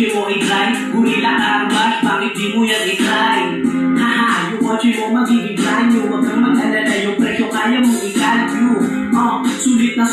kotse mo i-try. Gorilla car wash, bakit di mo yan i-try? Haha, yung kotse mo magiging brand new. Huwag kang mag-alala, yung presyo kaya mong i-calcu. Sulit na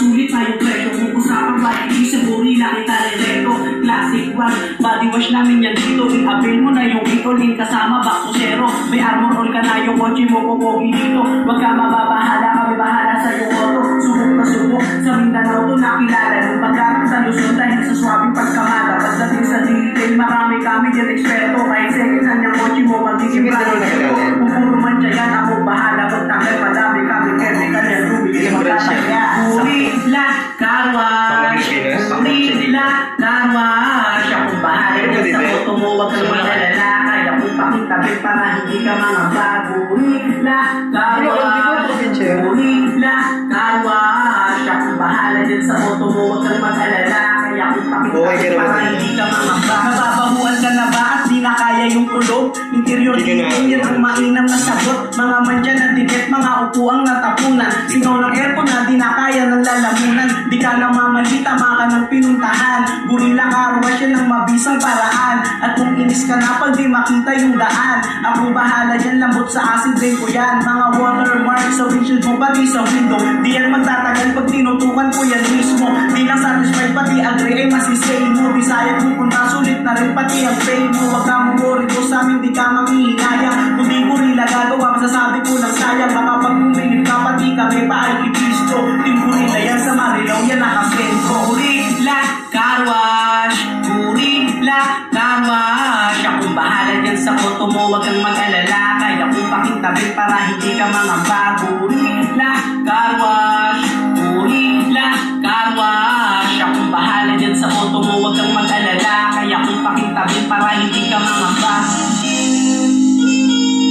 yung presyo. Kung usapang body sa Gorilla, kita reto. Classic one, body wash namin yan dito. I-avail mo na yung Itoline kasama back to zero. May armor all ka na, yung kotse mo pupogi dito. Huwag ka mababahala, kami bahala sa yung auto. Subok na subok, sa Mindanao to nakilala. Nung pagkarang sa Luzon dahil sa swabing pagkamada. Pagdating sa detail, marami kami dyan eksperto. Kahit second hand yung kotse mo magiging brand new. Kung puro man dyan, ako bahala. Pagtanggal madami kami chemical yan. Lumigil magtataya. Gorilla car wash, Gorilla car wash. Akong bahala dyan sa auto mo. Huwag kang mag-alala. Kaya kung pakitabit para hindi ka mga bago. Gorilla car wash, Gorilla car wash. Akong bahala dyan sa auto mo. Huwag kang mag-alala. Kaya kung pakitabit para hindi ka mga bago. Nababahuan ka na ba at di na kaya yung kulog? Interior heating yan ang mainam na sagot. Mga mandyan na dikit, mga upuang natapunan. Singaw ng aircon na di na kaya ng lalamunan. Di ka na mamalita, maka ng pinuntahan. Gorilla car wash yan ang mabisang paraan. At kung inis ka na pag di makita yung daan, ako bahala dyan, lambot sa acid rain ko yan. Mga watermark sa windshield mo pati sa window. Di yan magtatagal pag tinutukan ko yan mismo. Di lang satisfied pati agree ay masisay mo. Bisaya pupunta sulit na rin pati ang pay mo. Huwag ka mong worry ko sa amin, di ka manghihinayang. Kung di Gorilla gagawa, masasabi ko lang sayang. Baka pag bumilip ka pati kami pa ay kipisto. Team Gorilla yan sa Marilao, yan nakasento. Gorilla car wash, Gorilla car wash. Akong bahala dyan sa auto mo, huwag kang mag-alala. Kaya kung pakintabit para hindi ka mga bago. Gorilla car wash, Gorilla car wash. Akong bahala dyan sa auto mo, huwag kang mag-alala. Kaya kung pakintabit para hindi ka mga bago.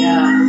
Yeah.